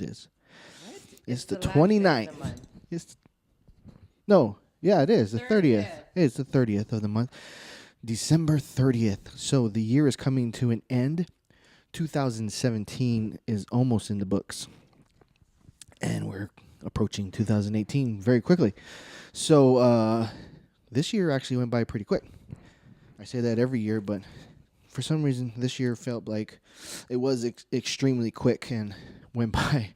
is. What? It's the last day of the 29th. month. No, yeah, it is the 30th. 30th. It's the 30th of the month, December 30th. So the year is coming to an end. 2017 is almost in the books, and we're approaching 2018 very quickly. So this year actually went by pretty quick. I say that every year, but for some reason this year felt like it was extremely quick and went by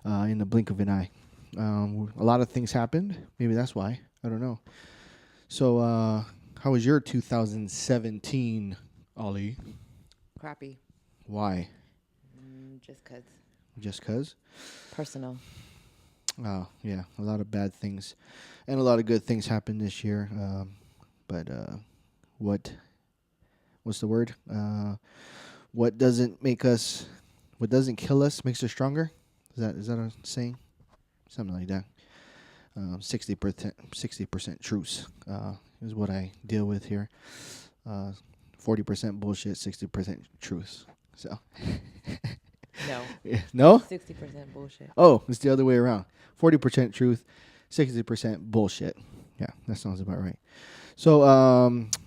in the blink of an eye. A lot of things happened. Maybe that's why. I don't know. So how was your 2017, Ollie? Crappy. Why? Just 'cause. Just 'cause? Personal. Oh, yeah. A lot of bad things and a lot of good things happened this year. But what's the word? What doesn't kill us makes us stronger? Is that a saying? Something like that. 60% truce is what I deal with here. 40% bullshit, 60% truth. So. No. Yeah. No? 60% bullshit. Oh, it's the other way around. 40% truth, 60% bullshit. Yeah, that sounds about right. So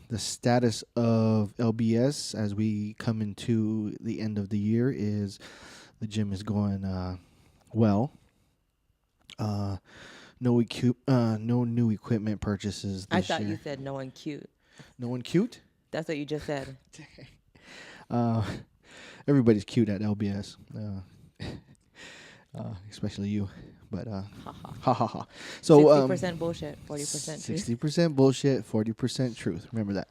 the status of LBS as we come into the end of the year is the gym is going well. No new equipment purchases this year. I thought you said no one cute. No one cute? That's what you just said. Everybody's cute at LBS, especially you. But ha ha ha. So 60% bullshit, 40% truth. 60% bullshit, 40% truth. Remember that.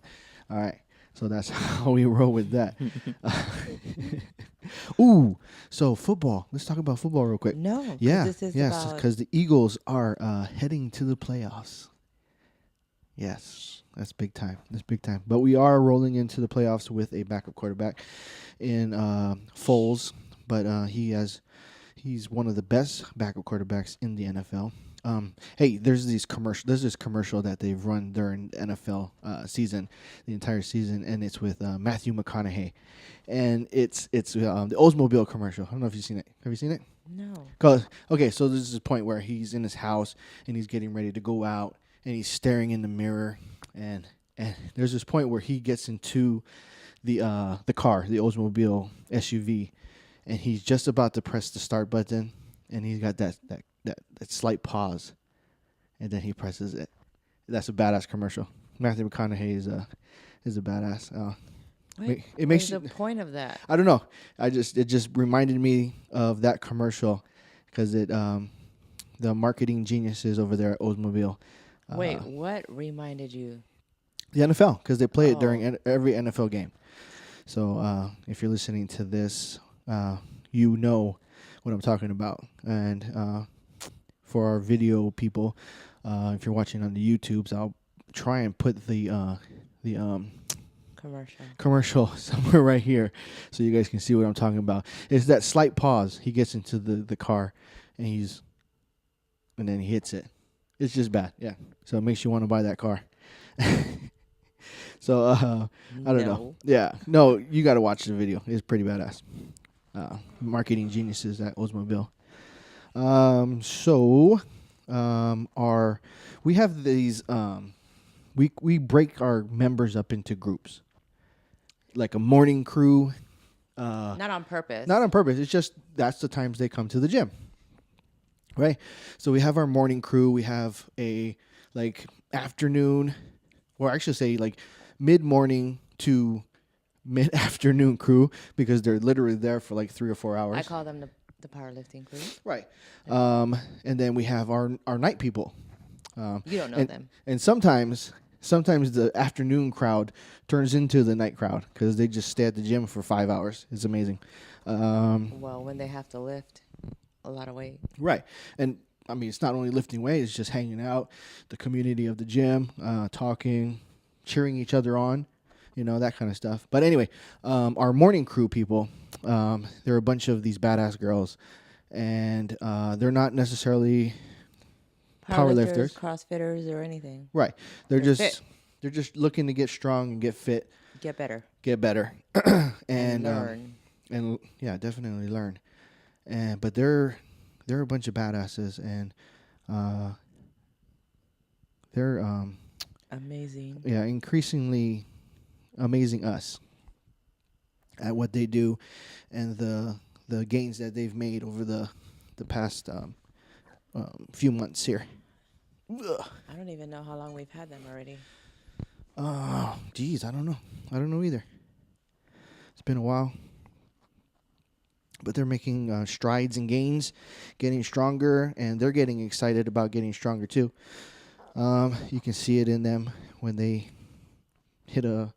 All right. So that's how we roll with that. Ooh, so football. Let's talk about football real quick. No. Yeah. This is yes, about because the Eagles are heading to the playoffs. Yes, that's big time. That's big time. But we are rolling into the playoffs with a backup quarterback in Foles. But he's one of the best backup quarterbacks in the NFL. Hey, there's this commercial that they've run during the NFL season, the entire season, and it's with Matthew McConaughey, and it's the Oldsmobile commercial. I don't know if you've seen it. Have you seen it? No. Okay, so there's this point where he's in his house and he's getting ready to go out, and he's staring in the mirror, and there's this point where he gets into the car, the Oldsmobile SUV, and he's just about to press the start button, and he's got that slight pause, and then he presses it. That's a badass commercial. Matthew McConaughey is a badass. It makes the point of that. I don't know. It just reminded me of that commercial because the marketing geniuses over there at Oldsmobile. Wait, what reminded you? The NFL, because they play it during every NFL game. So if you're listening to this, you know what I'm talking about. And for our video people, if you're watching on the YouTubes, I'll try and put the commercial somewhere right here so you guys can see what I'm talking about. It's that slight pause. He gets into the car and then he hits it. It's just bad. Yeah. So it makes you want to buy that car. So I don't know. Yeah. No, you got to watch the video. It's pretty badass. Marketing geniuses at Oldsmobile. We have these we break our members up into groups. Like a morning crew. Not on purpose. Not on purpose. It's just that's the times they come to the gym. Right? So we have our morning crew. We have a afternoon, or I should say mid-morning to mid-afternoon crew because they're literally there for 3 or 4 hours. I call them the powerlifting crew. Right. And then we have our night people. You don't know them. And sometimes the afternoon crowd turns into the night crowd because they just stay at the gym for 5 hours. It's amazing. Well, when they have to lift a lot of weight. Right. And, I mean, it's not only lifting weight. It's just hanging out, the community of the gym, talking, cheering each other on, that kind of stuff. But anyway, our morning crew people, they're a bunch of these badass girls. And they're not necessarily powerlifters, CrossFitters, or anything. Right. They're just looking to get strong and get fit. Get better. and learn. And yeah, definitely learn. But they're a bunch of badasses, and uh, they're Amazing. increasingly amazing us at what they do, and the gains that they've made over the past few months here. Ugh. I don't even know how long we've had them already. Geez, I don't know. I don't know either. It's been a while. But they're making strides and gains, getting stronger, and they're getting excited about getting stronger too. You can see it in them when they hit a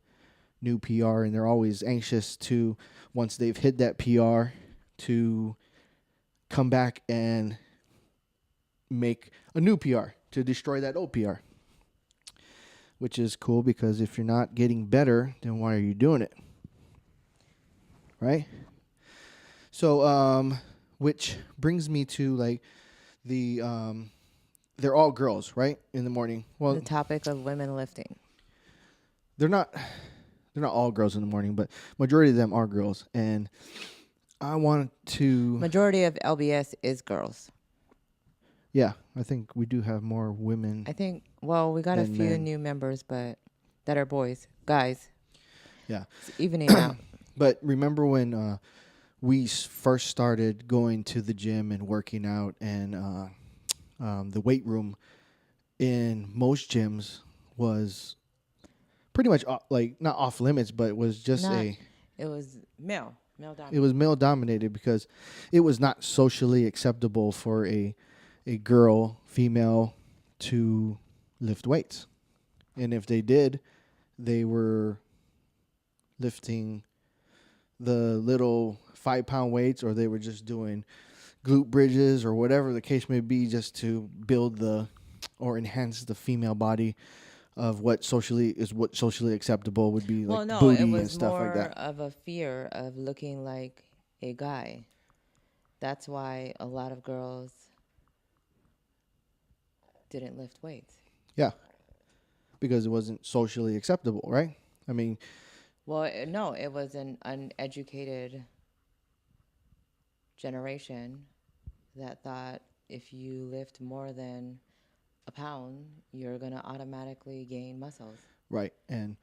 new PR, and they're always anxious to, once they've hit that PR, to come back and make a new PR to destroy that old PR. Which is cool, because if you're not getting better, then why are you doing it? Right? So, which brings me to like the they're all girls, right? In the morning. Well, The topic of women lifting. they're not all girls in the morning, but majority of them are girls, and I wanted to Majority of LBS is girls. yeah, I think we do have more women. I think, well, we got a Than few men. new members, but that are boys, guys. Yeah. It's evening out. But remember when we first started going to the gym and working out, and the weight room in most gyms was pretty much like not off limits, but it was just It was male it dominated. was male dominated, because it was not socially acceptable for a female to lift weights. And if they did, they were lifting the little 5-pound weights, or they were just doing glute bridges or whatever the case may be, just to build or enhance the female body of what socially acceptable would be, like Well, no, booty it was and stuff more like that. of a fear of looking like a guy. That's why a lot of girls didn't lift weights. Yeah, because it wasn't socially acceptable, right? I mean, Well, no, it was an uneducated generation that thought if you lift more than a pound, you're going to automatically gain muscles. right, and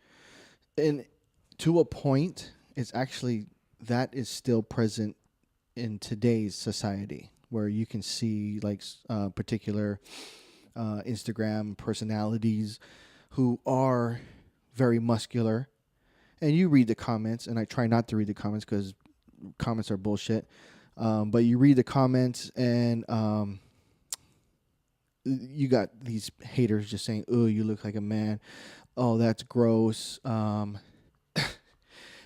to a point, it's actually that is still present in today's society, where you can see like particular Instagram personalities who are very muscular, and you read the comments, and I try not to read the comments because comments are bullshit. But you read the comments, and you got these haters just saying, "Oh, you look like a man. Oh, that's gross."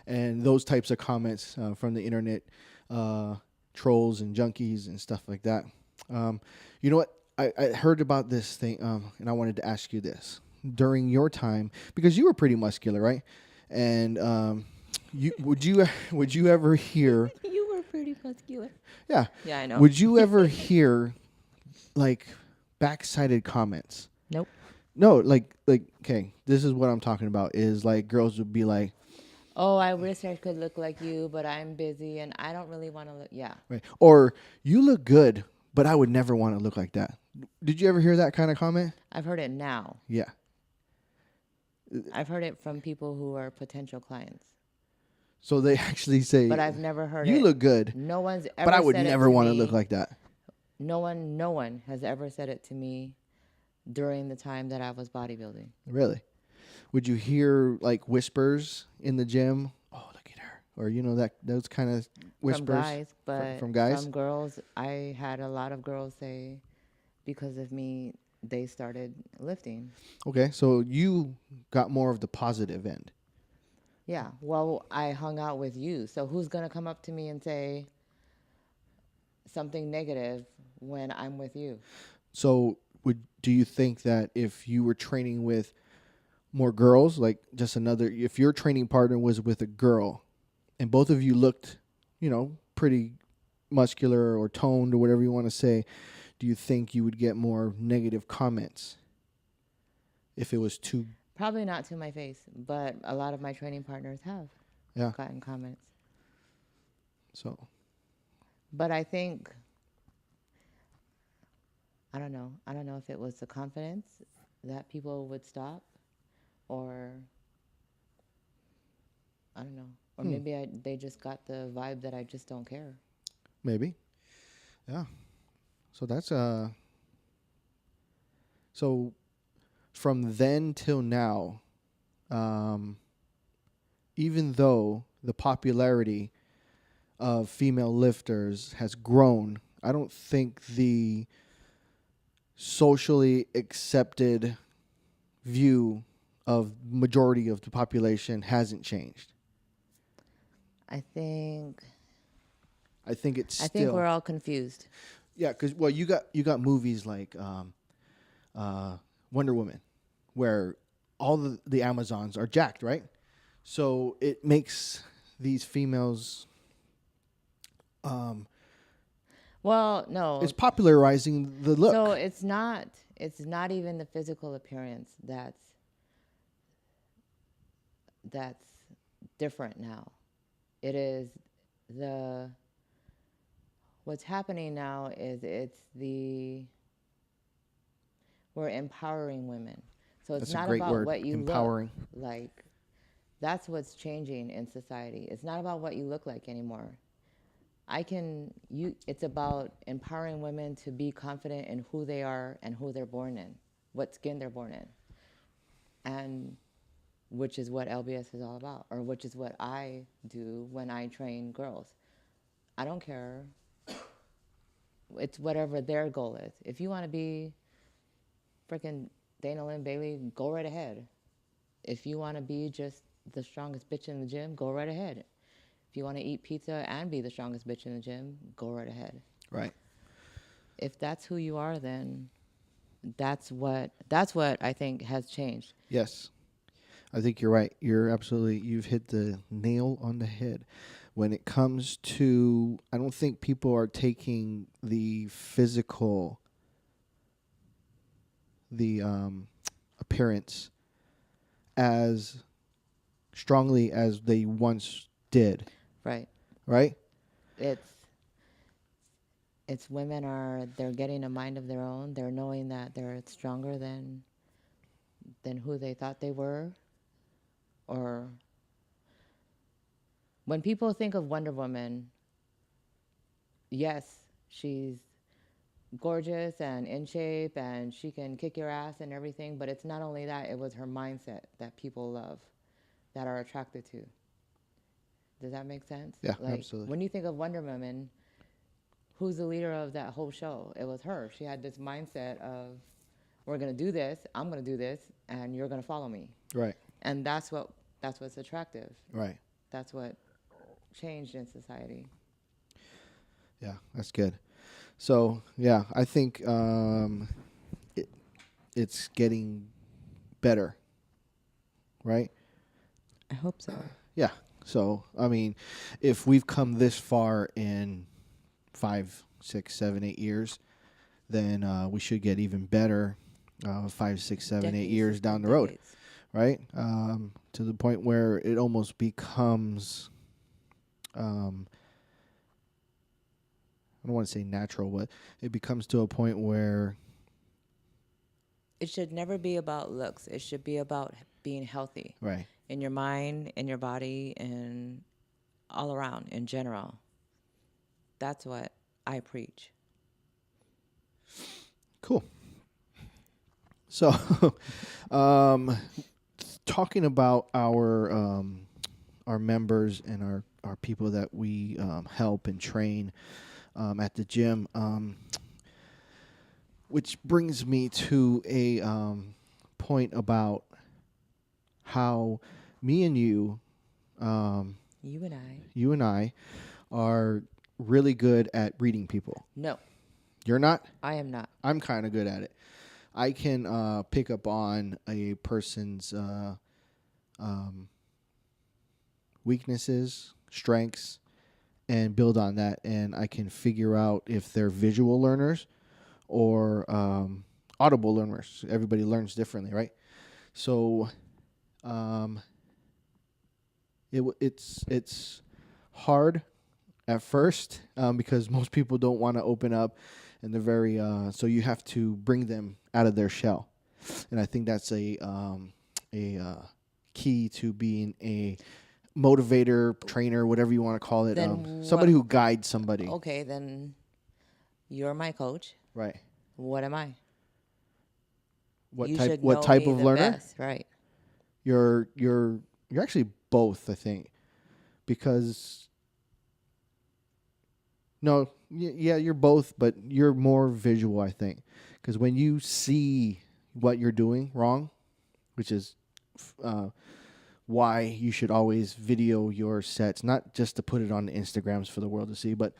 And those types of comments from the internet, trolls and junkies and stuff like that. You know what? I heard about this thing, and I wanted to ask you this. During your time, because you were pretty muscular, right? And would you ever hear? You were pretty muscular. Yeah. Yeah, I know. Would you ever hear like backsided comments? Nope. No, like okay, this is what I'm talking about. Is like girls would be like, Oh, I wish I could look like you, but I'm busy and I don't really want to look. Yeah. right, or you look good, but I would never want to look like that. Did you ever hear that kind of comment? I've heard it now. Yeah. I've heard it from people who are potential clients. So they actually say, But I've never heard it. you look good, No one's ever but I would said never want to me. look like that. No one has ever said it to me during the time that I was bodybuilding. Really? Would you hear like whispers in the gym? Oh, look at her. Or those kind of whispers From guys, but from guys? from girls, I had a lot of girls say because of me, they started lifting. Okay, so you got more of the positive end. Yeah. Well, I hung out with you. So who's going to come up to me and say something negative when I'm with you? So do you think that if you were training with more girls, like if your training partner was with a girl and both of you looked, pretty muscular or toned or whatever you want to say, do you think you would get more negative comments if it was two? Probably not to my face, but a lot of my training partners have gotten comments. So But I think I don't know. I don't know if it was the confidence that people would stop, or I don't know, or Hmm. maybe they just got the vibe that I just don't care. Maybe. Yeah. So that's so from then till now, um, even though the popularity of female lifters has grown, I don't think the socially accepted view of majority of the population hasn't changed. I think I think it's I think we're still all confused. yeah, because well, you got movies like uh, Wonder Woman, where all the Amazons are jacked, right? So it makes these females. Um, Well, it's no. popularizing the So look. it's not even the physical appearance that's different now. It is the what's happening now is we're empowering women. So it's That's a not great about word, what you look empowering. like. That's what's changing in society. It's not about what you look like anymore. It's about empowering women to be confident in who they are and who they're born in, what skin they're born in. And which is what LBS is all about, or which is what I do when I train girls. I don't care. It's whatever their goal is. If you want to be freaking Dana Lynn Bailey, go right ahead. If you want to be just the strongest bitch in the gym, go right ahead. If you want to eat pizza and be the strongest bitch in the gym, go right ahead. Right. If that's who you are, then that's what I think has changed. Yes. I think you're right. You've hit the nail on the head. When it comes to, I don't think people are taking the appearance as strongly as they once did, Right. right? It's they're getting a mind of their own. They're knowing that they're stronger than who they thought they were. Or when people think of Wonder Woman, yes, she's gorgeous and in shape and she can kick your ass and everything, but it's not only that, it was her mindset that people love, that are attracted to. Does that make sense? Yeah, Like absolutely. when you think of Wonder Woman, who's the leader of that whole show? It was her. She had this mindset of, we're gonna do this, I'm gonna do this, and you're gonna follow me. Right. And that's what's attractive. Right. That's what changed in society. Yeah, that's good. So yeah, I think it's getting better, right? I hope so. Yeah. So I mean, if we've come this far in 5, 6, 7, 8 years, then we should get even better 5, 6, 7, 8 years down the road, Decades. right? To the point where it almost becomes, um, I don't want to say natural, but it becomes to a point where, It should never be about looks. It should be about being healthy right? in your mind, in your body, and all around in general. That's what I preach. Cool. So, um, talking about our members and our people that we help and train at the gym, which brings me to a point about how me and um, You and I. you and I, are really good at reading people. No, You're not. I am not. I'm kind of good at it. I can pick up on a person's um, weaknesses, strengths, and build on that. And I can figure out if they're visual learners or audible learners. Everybody learns differently, right? So um, it's hard at first because most people don't want to open up and they're very so you have to bring them out of their shell, and I think that's a key to being a motivator, trainer, whatever you want to call it. Then Somebody what? who guides somebody. Okay, then you're my coach. Right. What am I? What You type? should What know type me of the learner? best, right? You're actually both, I think, because no, yeah, you're both, but you're more visual, I think, because when you see what you're doing wrong, which is uh, why you should always video your sets, not just to put it on the Instagrams for the world to see, but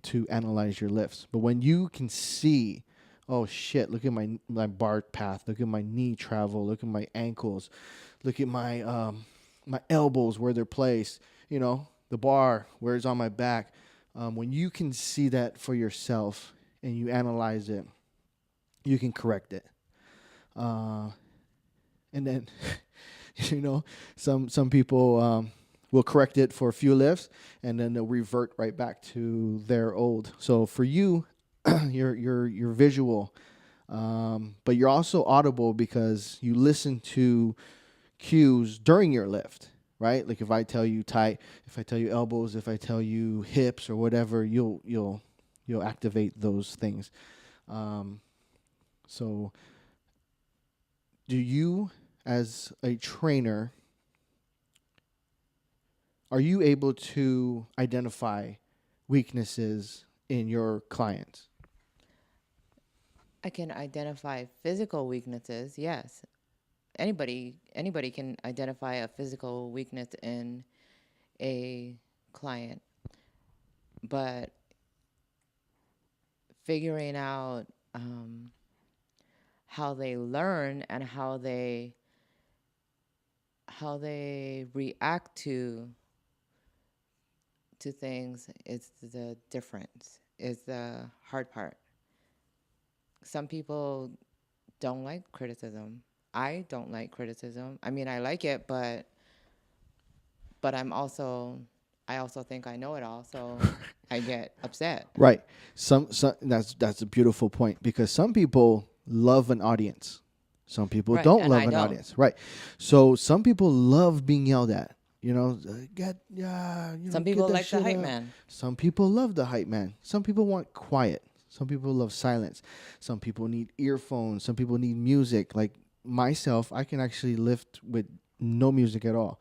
to analyze your lifts. But when you can see, oh shit, look at my bar path, look at my knee travel, look at my ankles, look at my elbows where they're placed, the bar where it's on my back. When you can see that for yourself and you analyze it, you can correct it. And then some people will correct it for a few lifts and then they'll revert right back to their old. So for you, you're visual, but you're also audible because you listen to cues during your lift, right? Like if I tell you tight, if I tell you elbows, if I tell you hips or whatever, you'll activate those things. So do you, as a trainer, are you able to identify weaknesses in your clients? I can identify physical weaknesses. Yes, anybody can identify a physical weakness in a client, but figuring out how they learn and how they react to things is the difference, is the hard part. Some people don't like criticism. I don't like criticism. I mean, I like it, but I also think I know it all, so I get upset. Right. Some that's a beautiful point because some people love an audience. Some people Right, don't and love I an don't. audience. Right. So some people love being yelled at. Some get people that like the shit hype up. man. Some people love the hype man. Some people want quiet. Some people love silence. Some people need earphones. Some people need music. Like myself, I can actually lift with no music at all.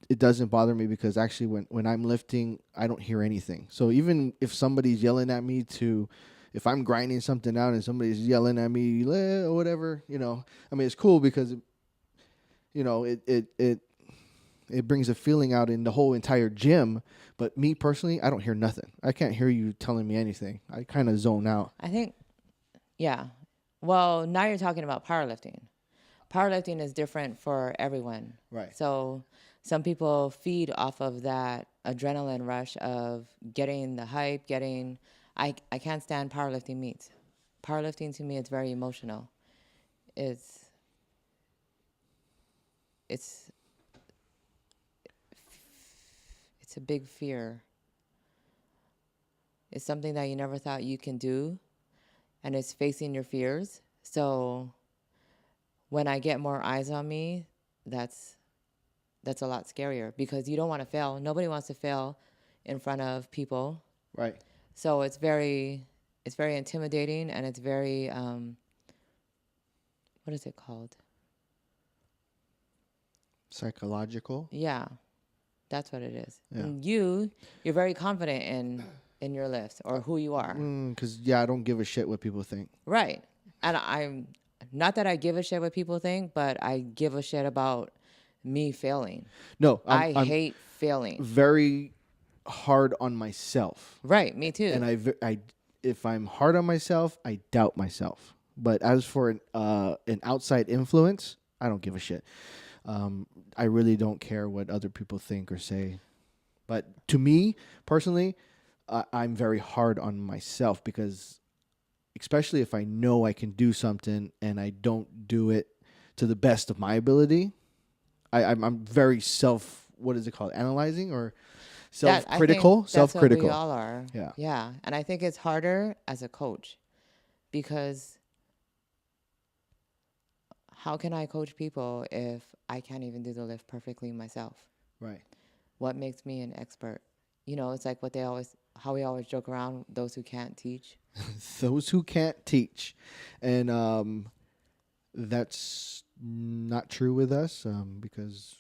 It doesn't bother me because actually when I'm lifting, I don't hear anything. So even if somebody's yelling at me if I'm grinding something out and somebody's yelling at me or whatever, I mean, it's cool because, it brings a feeling out in the whole entire gym. But me personally, I don't hear nothing. I can't hear you telling me anything. I kind of zone out. I think, yeah. Well, now you're talking about powerlifting. Powerlifting is different for everyone. Right. So some people feed off of that adrenaline rush of getting the hype, I can't stand powerlifting meets. Powerlifting to me, it's very emotional. It's it's it's a big fear. It's something that you never thought you can do, and it's facing your fears. So when I get more eyes on me, that's a lot scarier because you don't want to fail. Nobody wants to fail in front of people. Right. So it's very intimidating, and it's very what is it called? Psychological. Yeah, that's what it is. Yeah. And you're very confident in your lifts or who you are. Because I don't give a shit what people think. Right. And I'm not that I give a shit what people think, but I give a shit about me failing. No, I I'm hate failing. very hard on myself. Right, me too. And if I'm hard on myself, I doubt myself. But as for an outside influence, I don't give a shit. I really don't care what other people think or say. But to me, personally, I'm very hard on myself because especially if I know I can do something and I don't do it to the best of my ability, I'm very what is it called? Analyzing or I think Self-critical, that's what we self-critical. all are. Yeah. Yeah. And I think it's harder as a coach because how can I coach people if I can't even do the lift perfectly myself? Right. What makes me an expert? You know, it's like how we always joke around, those who can't teach. Those who can't teach, and that's not true with us because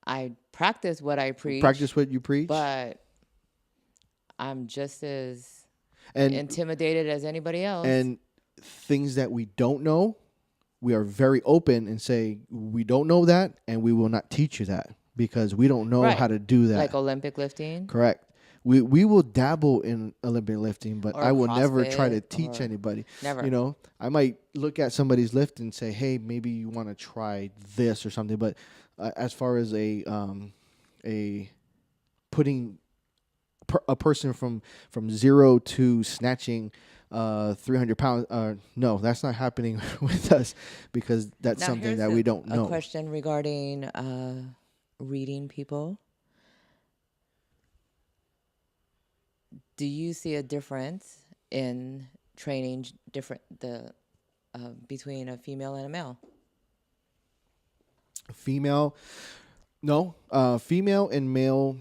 I practice what I preach, practice what you preach, but I'm just as and intimidated as anybody else. and things that we don't know, we are very open and say we don't know that, and we will not teach you that because we don't know how Right. to do that. Like Olympic lifting Correct. We will dabble in Olympic lifting, but I or will never try to CrossFit teach or anybody. never. I might look at somebody's lift and say, "Hey, maybe you want to try this or something." But as far as a putting a person from zero to snatching 300 pounds, no, that's not happening with us because that's Now, something here's that we don't a know. question regarding reading people. Do you see a difference in training between a female and a male? Female, no, female and male.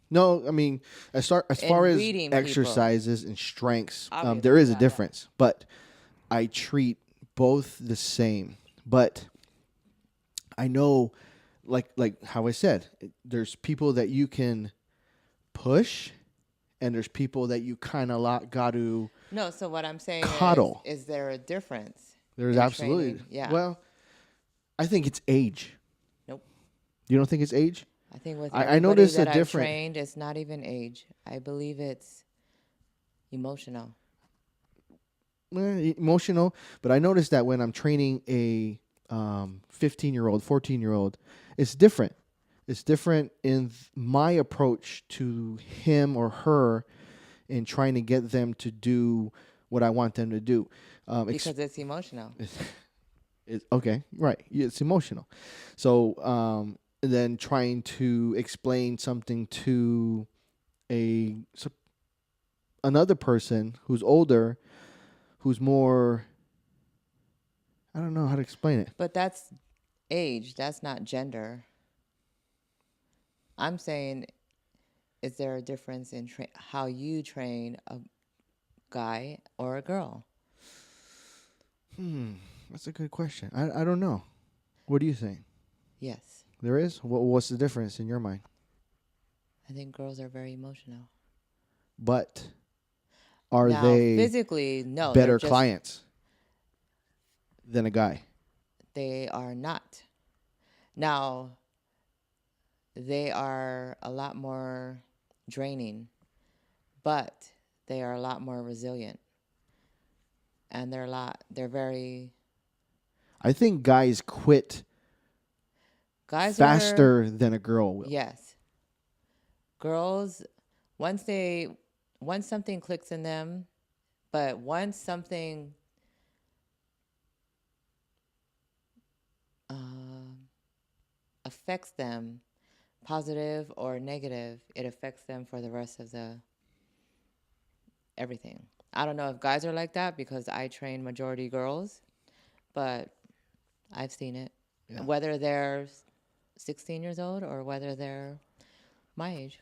No, I mean, as far In as reading people, exercises and strengths, obviously, there is a yeah. difference. But I treat both the same. But I know, like how I said, there's people that you can push, and there's people that you kind of got to No, so what I'm saying coddle. is there a difference There's in absolutely. training? Yeah. Well, I think it's age. Nope. You don't think it's age? I think with I everybody noticed a that I've different. trained, it's not even age. I believe it's emotional. Emotional, but I noticed that when I'm training a 15-year-old, 14-year-old, it's different. It's different in my approach to him or her in trying to get them to do what I want them to do. Because it's emotional. Okay, right. It's emotional. So then trying to explain something to another person who's older, who's more, I don't know how to explain it. But that's age. That's not gender. I'm saying, is there a difference in how you train a guy or a girl? That's a good question. I don't know. What do you think? Yes. There is? What's the difference in your mind? I think girls are very emotional. But are Now, they physically, no, better clients than a guy? they are not. Now, they are a lot more draining, but they are a lot more resilient. And they're very, I think guys quit guys faster than a girl will. yes. Girls, once something clicks in them, but once something affects them, positive or negative, it affects them for the rest of the everything. I don't know if guys are like that because I train majority girls, but I've seen it. Yeah. Whether they're 16 years old or whether they're my age,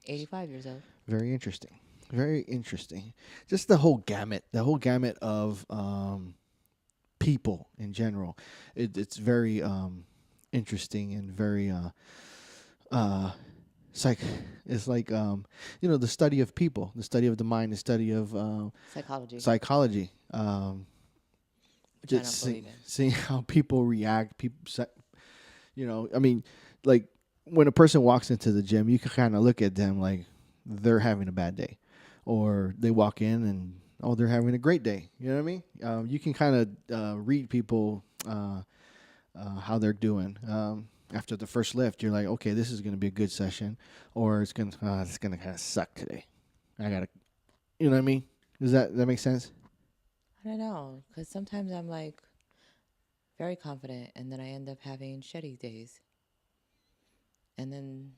85 years old. Very interesting. Very interesting. Just the whole gamut of people in general. It's very interesting and very psych. It's like the study of people, the study of the mind, the study of Psychology. psychology. Which I don't believe in. Seeing how people react. I mean, like when a person walks into the gym, you can kind of look at them like they're having a bad day, or they walk in and they're having a great day. You know what I mean? You can kind of read people how they're doing. After the first lift, you're like, okay, this is going to be a good session, or it's going to kind of suck today. I gotta, you know what I mean? Does that make sense? I don't know, because sometimes I'm like very confident, and then I end up having shitty days. And then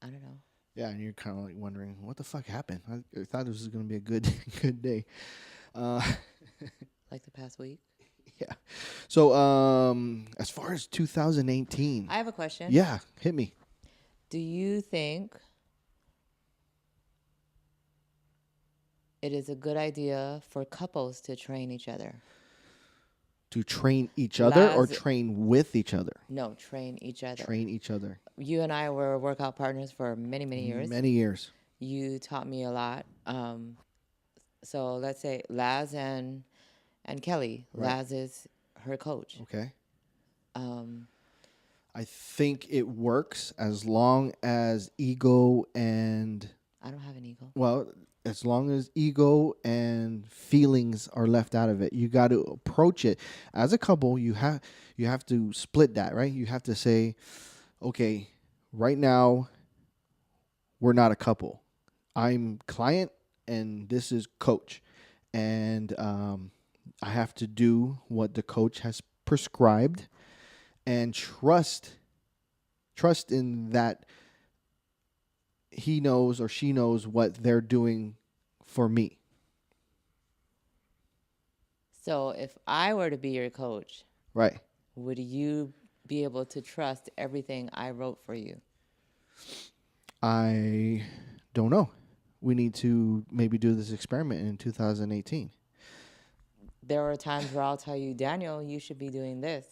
I don't know. Yeah, and you're kind of like wondering what the fuck happened. I thought this was gonna be a good good day. Uh, Like the past week. yeah. So as far as 2018, I have a question. yeah, hit me. Do you think it is a good idea for couples to train each other? To train each other or Laz, train with each other? no, train each other. Train each other. You and I were workout partners for many, many years. Many years. You taught me a lot. So let's say Laz and Kelly. Right. Laz is her coach. Okay. Um, I think it works as long as ego and, I don't have an ego. well, as long as ego and feelings are left out of it. You got to approach it as a couple. You have to split that, right? You have to say, okay, right now we're not a couple. I'm client and this is coach, and I have to do what the coach has prescribed, and trust in that he knows or she knows what they're doing for me. So if I were to be your coach, Right. would you be able to trust everything I wrote for you? I don't know. We need to maybe do this experiment in 2018. There are times where I'll tell you, Daniel, you should be doing this.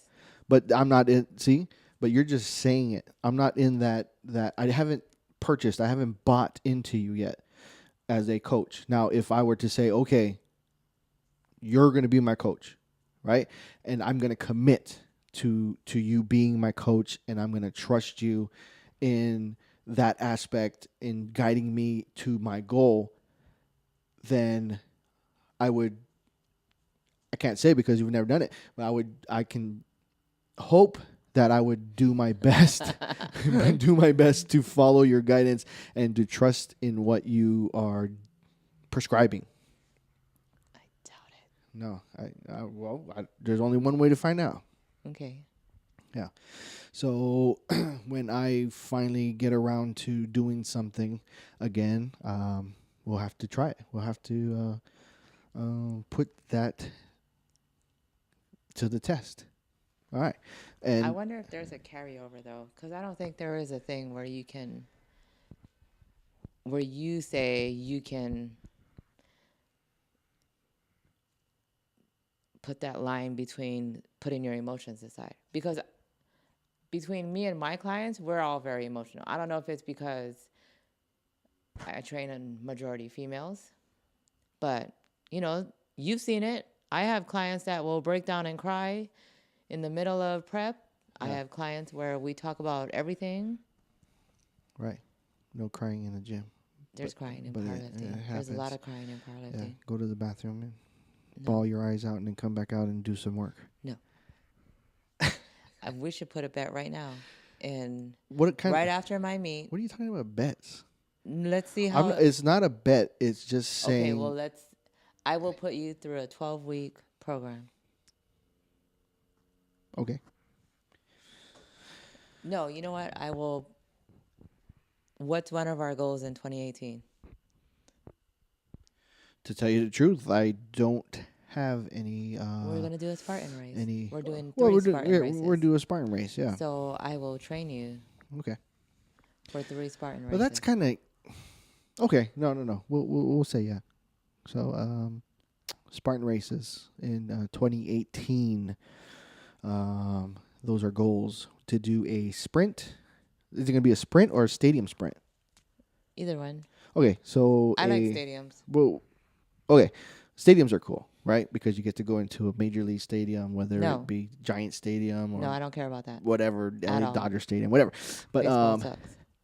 But I'm not in. See, but you're just saying it. I'm not in that. I haven't purchased. I haven't bought into you yet as a coach. Now, if I were to say, okay, you're going to be my coach, right, and I'm going to commit to you being my coach, and I'm going to trust you in that aspect in guiding me to my goal, then I can't say because you've never done it, but I can hope that I would do my best, do my best to follow your guidance and to trust in what you are prescribing. I doubt it. No, there's only one way to find out. Okay. Yeah. So when I finally get around to doing something again, we'll have to try it. We'll have to put that to the test. All right. And I wonder if there's a carryover though, because I don't think there is a thing where you say you can put that line between putting your emotions aside. Because between me and my clients, we're all very emotional. I don't know if it's because I train a majority females, but you've seen it. I have clients that will break down and cry in the middle of prep. Yeah. I have clients where we talk about everything. Right. No crying in the gym. There's crying in powerlifting. There's a lot of crying in powerlifting. Yeah. Go to the bathroom and bawl your eyes out and then come back out and do some work. No. We should put a bet right now. And right after my meet. What are you talking about bets? Let's see how. It's not a bet. It's just saying. Okay, well, I will put you through a 12-week program. Okay. No, you know what? What's one of our goals in 2018? To tell you the truth, I don't have any. We're going to do a Spartan race. We're doing Spartan races. We're doing a Spartan race, yeah. So I will train you. Okay. For 3 Spartan races. Well, that's kind of. Okay. No. We'll say yeah. So, Spartan races in 2018. Those are goals to do a sprint. Is it going to be a sprint or a stadium sprint? Either one. Okay, so I like stadiums. Well, okay, stadiums are cool, right? Because you get to go into a major league stadium, whether it be Giant Stadium or no, I don't care about that. Whatever, Dodger Stadium, whatever. But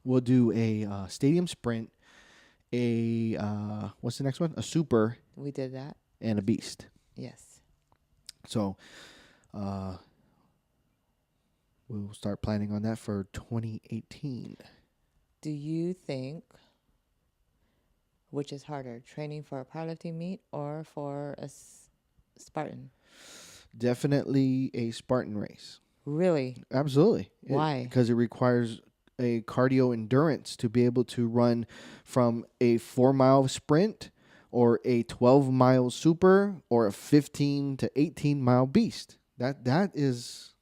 we'll do a stadium sprint. What's the next one? A super. We did that. And a beast. Yes. So, we'll start planning on that for 2018. Do you think, which is harder, training for a powerlifting meet or for a Spartan? Definitely a Spartan race. Really? Absolutely. Why? Because it requires a cardio endurance to be able to run from a 4-mile sprint or a 12-mile super or a 15 to 18-mile beast. That is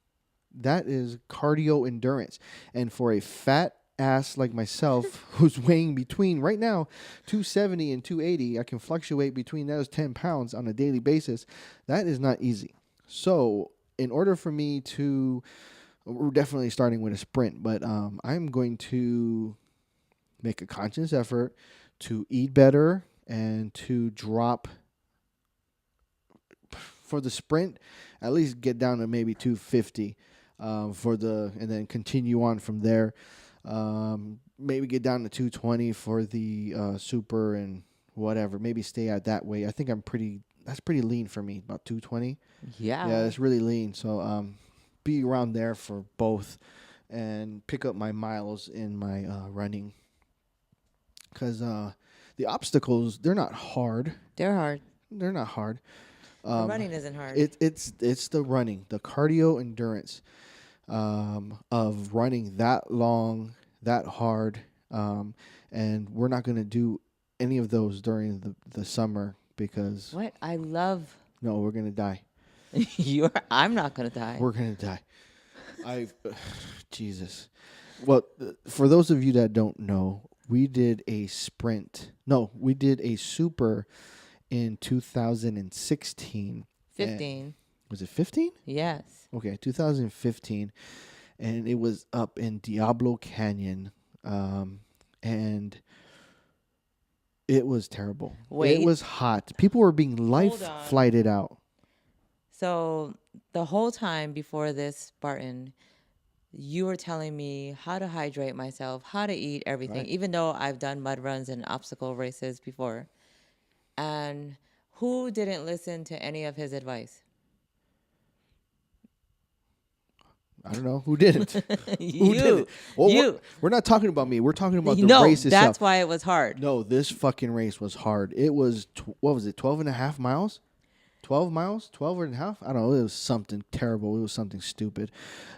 cardio endurance. And for a fat ass like myself who's weighing between right now 270 and 280, I can fluctuate between those 10 pounds on a daily basis. That is not easy. So in order for me to, we're definitely starting with a sprint, but I'm going to make a conscious effort to eat better and to drop for the sprint, at least get down to maybe 250 and then continue on from there. Maybe get down to 220 for the super and whatever. Maybe stay at that weight. I think that's pretty lean for me, about 220. Yeah. Yeah, that's really lean. So be around there for both and pick up my miles in my running. Because the obstacles, they're not hard. They're hard. They're not hard. The running isn't hard. It's the running, the cardio endurance of running that long, that hard. And we're not going to do any of those during the summer because... What? I love... No, we're going to die. I'm not going to die. We're going to die. Jesus. Well, for those of you that don't know, we did a sprint. No, we did a super in 2016. 15. Was it 15? Yes. Okay, 2015. And it was up in Diablo Canyon. And it was terrible. Wait. It was hot. People were being flighted out. So the whole time before this Spartan, you were telling me how to hydrate myself, how to eat everything, even though I've done mud runs and obstacle races before. And who didn't listen to any of his advice? I don't know. Who didn't? You. Who didn't? Well, You. We're not talking about me. We're talking about the No, race itself. that's why it was hard. No, this fucking race was hard. It was, what was it, 12 and a half miles? 12 miles? 12 and a half? I don't know. It was something terrible. It was something stupid.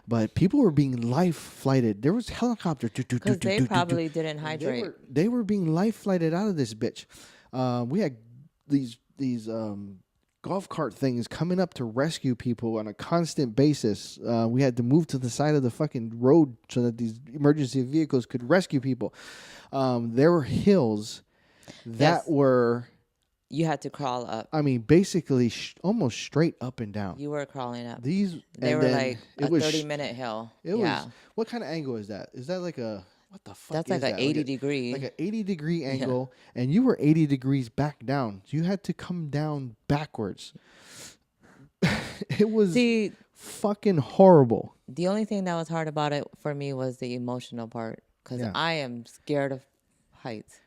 But people were being life flighted. There was helicopters. Because they probably didn't hydrate. They were being life flighted out of this bitch. We had these golf cart things coming up to rescue people on a constant basis. We had to move to the side of the fucking road so that these emergency vehicles could rescue people. There were hills that were... You had to crawl up. I mean, basically almost straight up and down. You were crawling up. They were like a 30-minute hill. What kind of angle is that? Is that like a... What the fuck That's like an 80 degree. Like an 80 degree angle, and you were 80 degrees back down. You had to come down backwards. It was fucking horrible. The only thing that was hard about it for me was the emotional part, because I am scared of heights.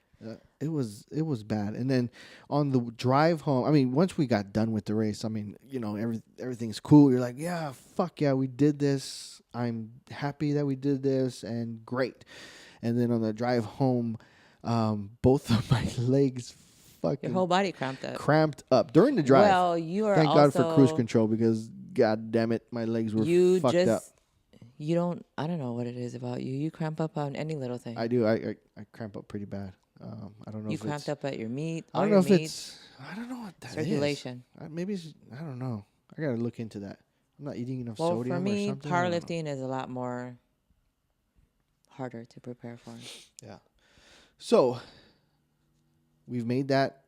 It was bad. And then on the drive home, I mean, once we got done with the race, I mean, you know, everything's cool. You're like, yeah, fuck yeah, we did this. I'm happy that we did this, and great. And then on the drive home, both of my legs fucking... Your whole body cramped up. During the drive. Well, you are Thank God for cruise control, because god damn it, my legs were fucked up. I don't know what it is about you. You cramp up on any little thing. I do. I cramp up pretty bad. I don't know. You cramped up at your meat. I don't know if it's... I don't know what that circulation. Is. Maybe it's... I don't know. I got to look into that. I'm not eating enough sodium or something. Well, for me, powerlifting is a lot more harder to prepare for. Yeah. So, we've made that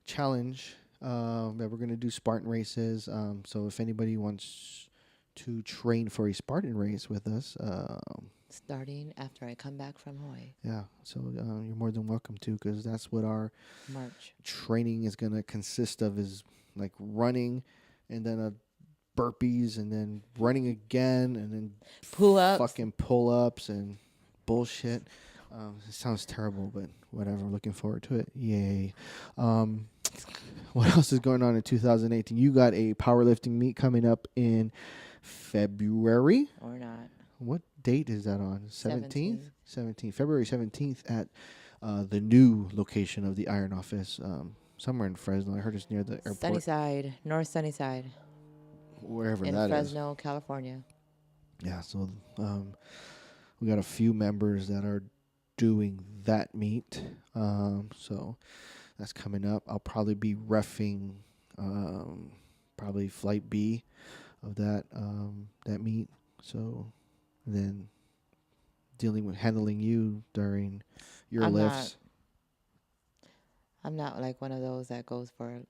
challenge that we're going to do Spartan races. So, if anybody wants to train for a Spartan race with us... starting after I come back from Hawaii. Yeah, so you're more than welcome to, because that's what our March training is going to consist of, is like running and then burpees and then running again and then fucking pull-ups and bullshit. It sounds terrible, but whatever. Looking forward to it. Yay. What else is going on in 2018? You got a powerlifting meet coming up in February. Or not. What date is that on? 17th? 17th. February 17th at the new location of the Iron Office, somewhere in Fresno. I heard it's near the airport. Sunnyside, North Sunnyside. Wherever that is. In Fresno, California. Yeah, so we got a few members that are doing that meet. So that's coming up. I'll probably be reffing probably flight B of that meet. So then handling you during your I'm lifts. not like one of those that goes for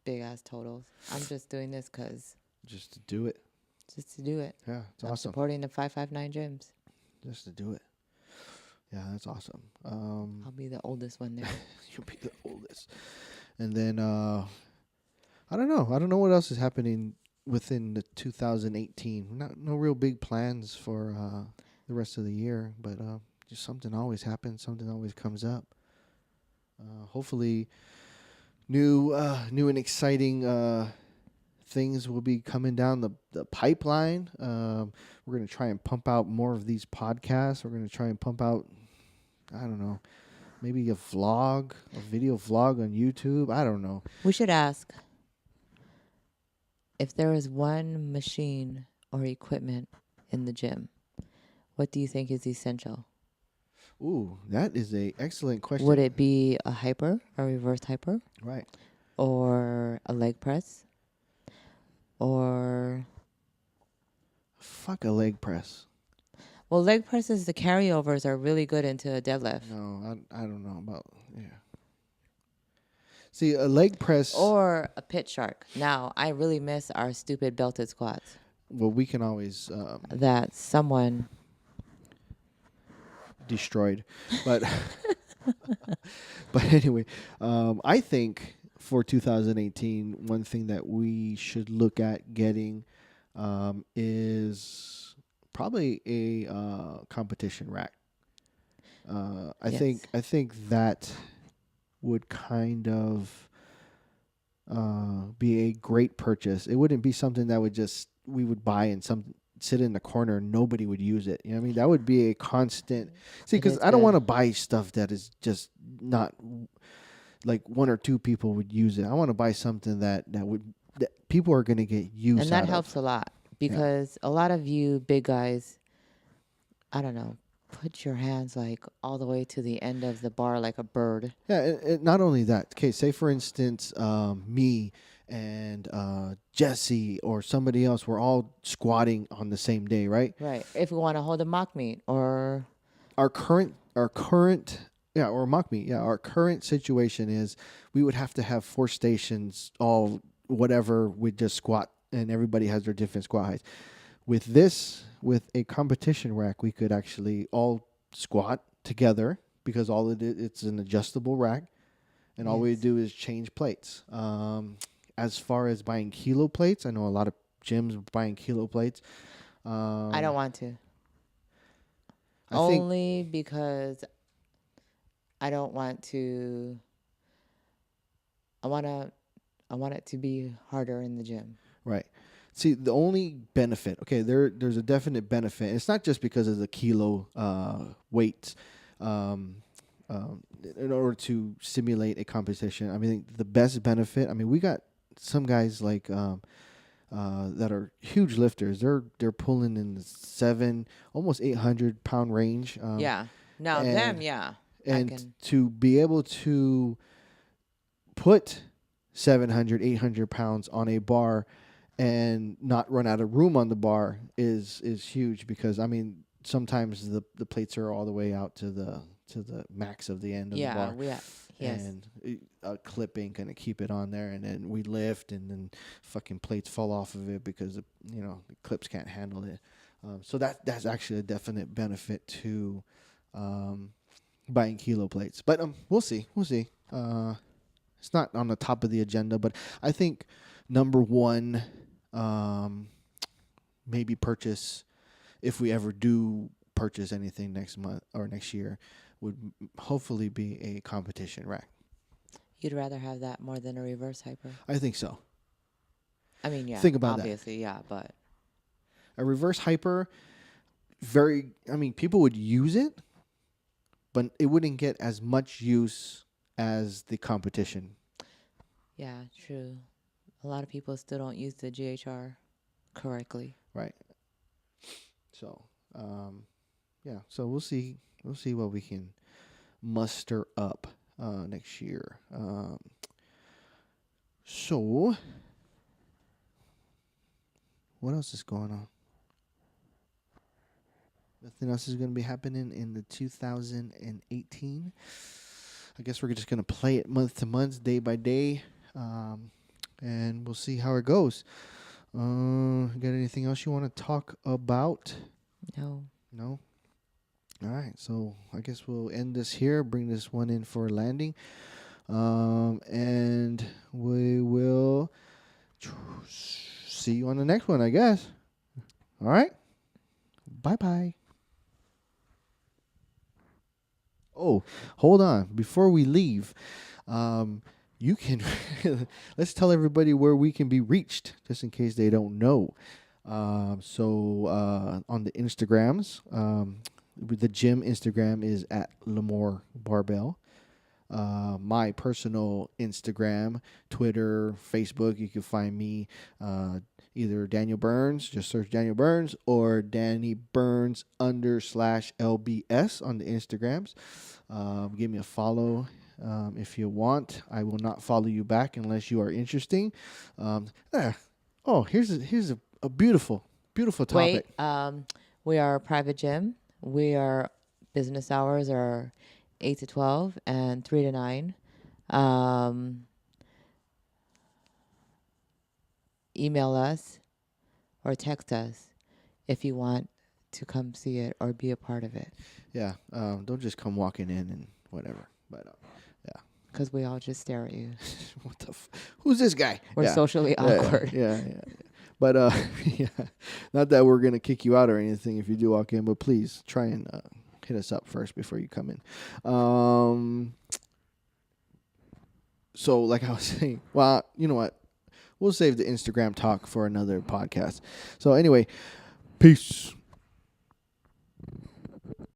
big ass totals. I'm just doing this Just to do it. just to do it. Yeah, it's I'm awesome. supporting the 559 gyms. Just to do it. Yeah, that's awesome. I'll be the oldest one there. You'll be the oldest. And then I don't know. I don't know what else is happening within the 2018. No real big plans for the rest of the year, but just something always happens. Something always comes up. Hopefully, new and exciting things will be coming down the pipeline. We're gonna try and pump out more of these podcasts. We're gonna try and pump out, I don't know, maybe a video vlog on YouTube. I don't know. We should ask if there is one machine or equipment in the gym, what do you think is essential? Ooh, that is a excellent question. Would it be a hyper, a reverse hyper, Right. or a leg press, or Fuck a leg press. well, leg presses, the carryovers are really good into a deadlift. No, I don't know about, yeah. See, a leg press. Or a pit shark. Now, I really miss our stupid belted squats Well, we can always that someone destroyed, but but anyway, I think for 2018, one thing that we should look at getting is probably a competition rack. I Yes. think that would kind of be a great purchase. It wouldn't be something that we would buy and sit in the corner and nobody would use it. You know what I mean? That would be a constant. See, It because is I don't good. want to buy stuff that is just not like one or two people would use it. I want to buy something that people are going to get use And that out helps of. a lot because a lot of you big guys, I don't know, put your hands like all the way to the end of the bar like a bird. Yeah, and not only that. Okay, say for instance, me and Jesse or somebody else, we're all squatting on the same day, right? Right. If we want to hold a mock meet or Our current yeah, or mock meet. Yeah, our current situation is we would have to have 4 stations, all whatever, with just squat, and everybody has their different squat heights. With a competition rack, we could actually all squat together because it's an adjustable rack, and all we Yes. do is change plates. As far as buying kilo plates, I know a lot of gyms are buying kilo plates. I don't want to. I think Only because I don't want to. I want it to be harder in the gym. right. See, the only benefit, okay, there's a definite benefit. It's not just because of the kilo weights. In order to simulate a competition, I mean, the best benefit. I mean, we got some guys like that are huge lifters. They're pulling in the almost 800 pound range. Yeah. Now and- them, yeah. I and can. to be able to put 700, 800 pounds on a bar and not run out of room on the bar is huge, because I mean sometimes the plates are all the way out to the max of the end of the Yeah, bar, yes. and a clip ain't gonna keep it on there, and then we lift and then fucking plates fall off of it because the clips can't handle it. So that's actually a definite benefit to buying kilo plates, but we'll see. It's not on the top of the agenda, but I think number one, maybe purchase, if we ever do purchase anything next month or next year, would hopefully be a competition rack. You'd rather have that more than a reverse hyper. I think so. I mean, yeah. Think about that. Obviously, yeah, but A reverse hyper, people would use it, but it wouldn't get as much use as the competition. yeah, true. A lot of people still don't use the GHR correctly. Right. So, yeah. So we'll see. We'll see what we can muster up next year. So what else is going on? Nothing else is going to be happening in the 2018. I guess we're just going to play it month to month, day by day, and we'll see how it goes. Got anything else you want to talk about? No. No? All right. So I guess we'll end this here, bring this one in for landing, and we will see you on the next one, I guess. All right? Bye-bye. Oh, hold on. Before we leave, you can let's tell everybody where we can be reached, just in case they don't know. So on the Instagrams, the gym Instagram is at Lemoore Barbell. My personal Instagram, Twitter, Facebook, you can find me either Daniel Burns, just search Daniel Burns, or Danny Burns _LBS on the Instagrams. Give me a follow if you want. I will not follow you back unless you are interesting. Here's a beautiful topic. Wait, we are a private gym. We are business hours are 8 to 12 and 3 to 9. Email us or text us if you want to come see it or be a part of it. Yeah, don't just come walking in and whatever. But yeah, because we all just stare at you. what the? Who's this guy? We're socially awkward. Yeah. But yeah, not that we're gonna kick you out or anything if you do walk in, but please try and hit us up first before you come in. So like I was saying, well, you know what? We'll save the Instagram talk for another podcast. So anyway, peace.